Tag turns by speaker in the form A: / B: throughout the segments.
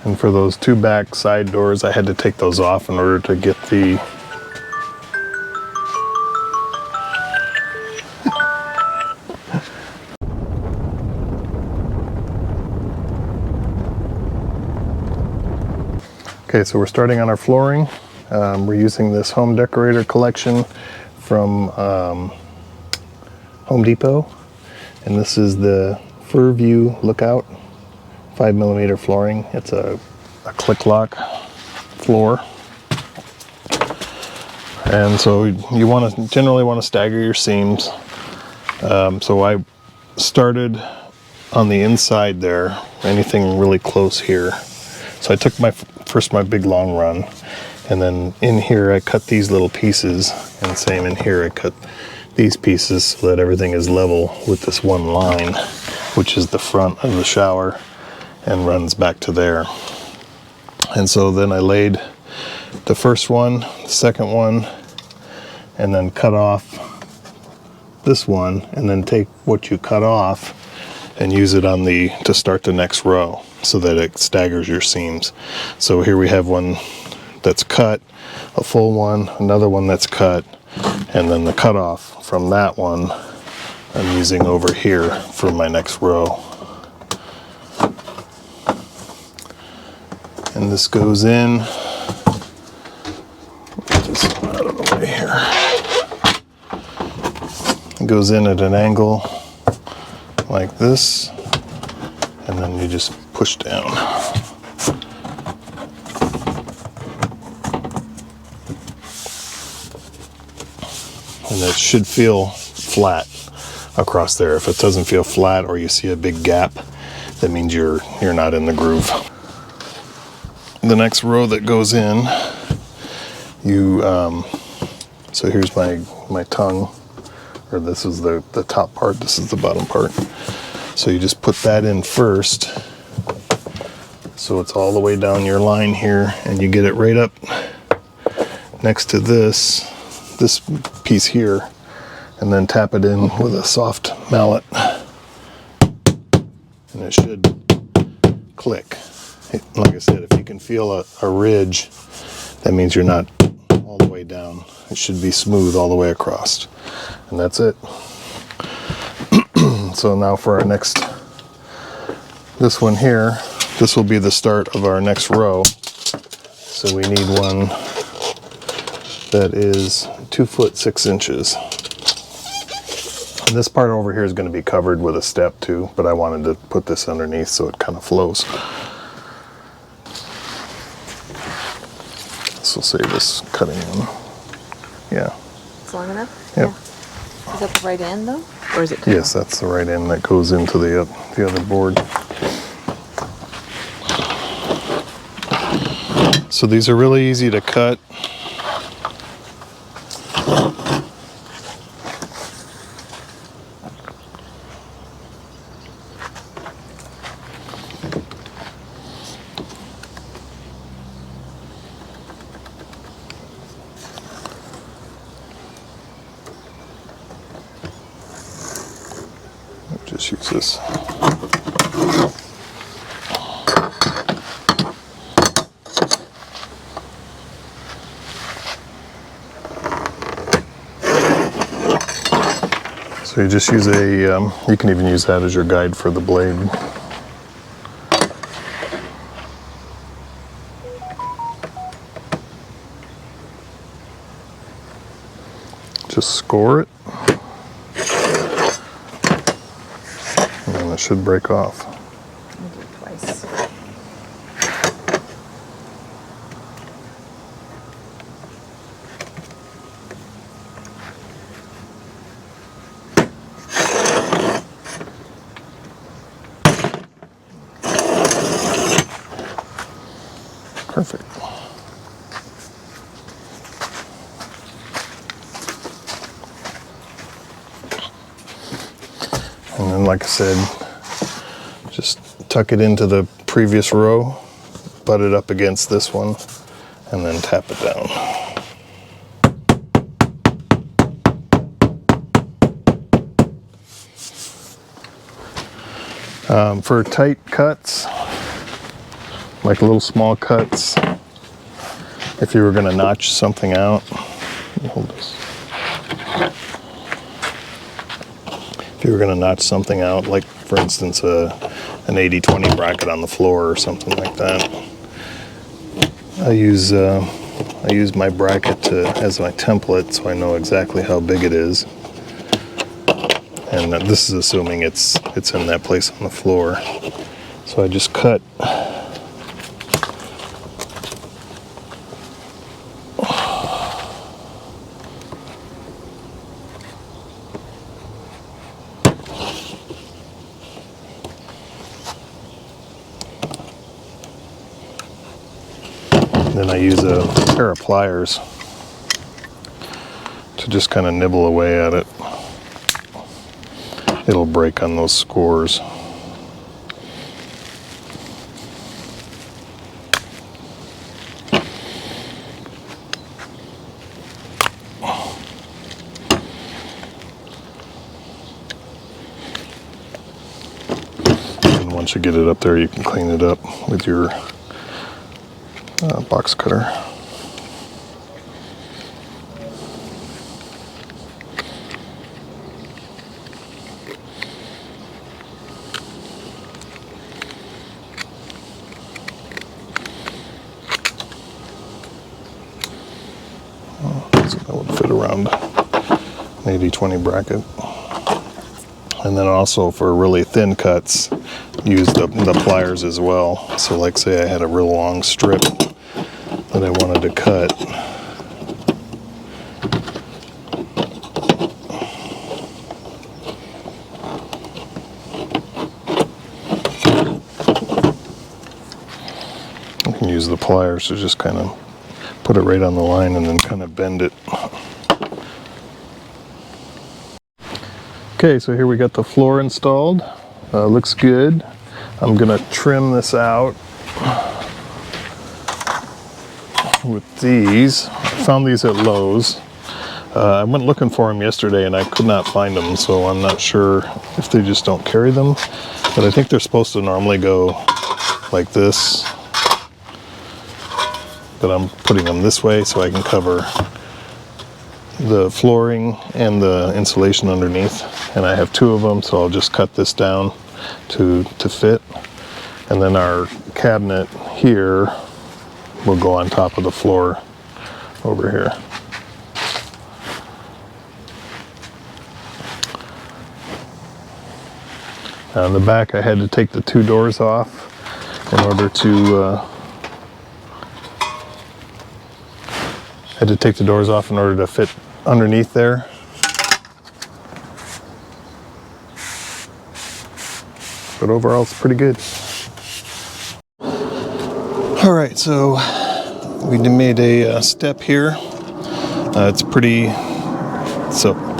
A: And for those two back side doors, I had to take those off in order to get the Okay, so we're starting on our flooring. We're using this home decorator collection from Home Depot. And this is the Furview Lookout 5mm flooring. It's a click lock floor. And so you generally want to stagger your seams. So I started on the inside there, anything really close here. So I took first my big long run, and then in here I cut these little pieces, and same in here I cut these pieces so that everything is level with this one line, which is the front of the shower and runs back to there. And so then I laid the first one, the second one, and then cut off this one, and then take what you cut off and use it to start the next row so that it staggers your seams. So here we have one that's cut, a full one, another one that's cut, and then the cutoff from that one I'm using over here for my next row. And this goes in, just out of the way here. It goes in at an angle like this, and then you just push down. And it should feel flat across there. If it doesn't feel flat or you see a big gap, that means you're not in the groove. The next row that goes in, so here's my tongue, or this is the top part, this is the bottom part. So you just put that in first, so it's all the way down your line here, and you get it right up next to this piece here, and then tap it in with a soft mallet, and it should click. Like I said, if you can feel a ridge, that means you're not all the way down. It should be smooth all the way across. And that's it. So now for our this one here, this will be the start of our next row. So we need one that is 2 foot 6 inches. And this part over here is going to be covered with a step too, but I wanted to put this underneath so it kind of flows. This will save us cutting in. Yeah.
B: It's long enough?
A: Yep.
B: Yeah. Is that the right end though? Or is it?
A: Yes, that's the right end that goes into the other board. So these are really easy to cut. Just use this. So you just use you can even use that as your guide for the blade. Just score it. And it should break off.
B: I'll do it twice.
A: Perfect. And then, like I said, just tuck it into the previous row, butt it up against this one, and then tap it down. For tight cuts, like little small cuts. If you were going to notch something out, let me hold this. If you were going to notch something out, like for instance an 80-20 bracket on the floor or something like that, I use my bracket as my template, so I know exactly how big it is. And this is assuming it's in that place on the floor. So I just cut. Then I use a pair of pliers to just kind of nibble away at it. It'll break on those scores. And once you get it up there, you can clean it up with your box cutter. So that would fit around an 80-20 bracket. And then also for really thin cuts, use the pliers as well. So like say I had a real long strip that I wanted to cut. You can use the pliers to just kind of put it right on the line and then kind of bend it. Okay, so here we got the floor installed. Looks good. I'm gonna trim this out with these. I found these at Lowe's. I went looking for them yesterday and I could not find them, so I'm not sure if they just don't carry them. But I think they're supposed to normally go like this. But I'm putting them this way so I can cover the flooring and the insulation underneath. And I have 2 of them, so I'll just cut this down to fit. And then our cabinet here will go on top of the floor over here. Now in the back I had to take the 2 doors off in order to fit underneath there. But overall it's pretty good. All right, so we made a step here. It's pretty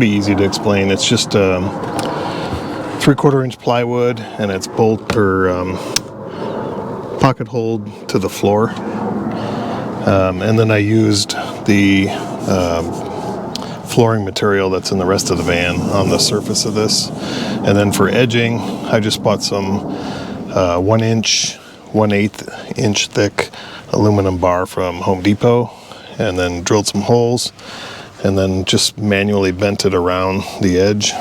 A: easy to explain. It's just 3/4 inch plywood, and it's pocket hold to the floor. And then I used the flooring material that's in the rest of the van on the surface of this. And then for edging, I just bought some 1 inch, 1/8 inch thick aluminum bar from Home Depot, and then drilled some holes, and then just manually bent it around the edge.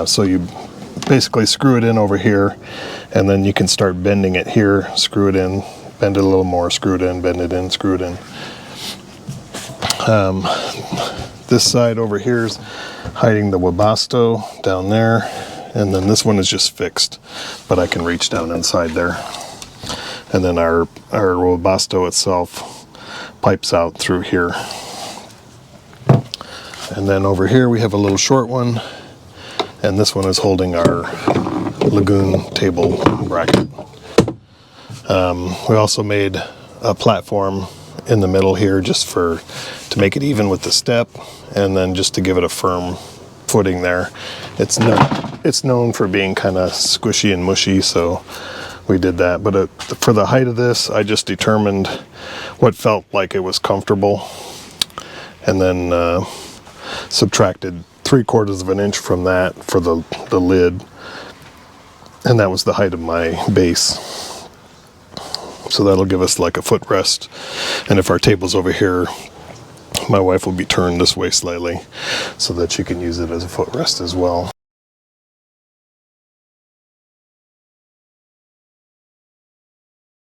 A: So you basically screw it in over here, and then you can start bending it here, screw it in, bend it a little more, screw it in, bend it in, screw it in. This side over here is hiding the Webasto down there, and then this one is just fixed, but I can reach down inside there. And then our Webasto itself pipes out through here. And then over here we have a little short one, and this one is holding our Lagoon table bracket. We also made a platform in the middle here just to make it even with the step, and then just to give it a firm footing there. It's known for being kind of squishy and mushy, so we did that. But for the height of this, I just determined what felt like it was comfortable, and then subtracted 3/4 of an inch from that for the lid, and that was the height of my base. So that'll give us like a footrest. And if our table's over here, my wife will be turned this way slightly so that she can use it as a footrest as well.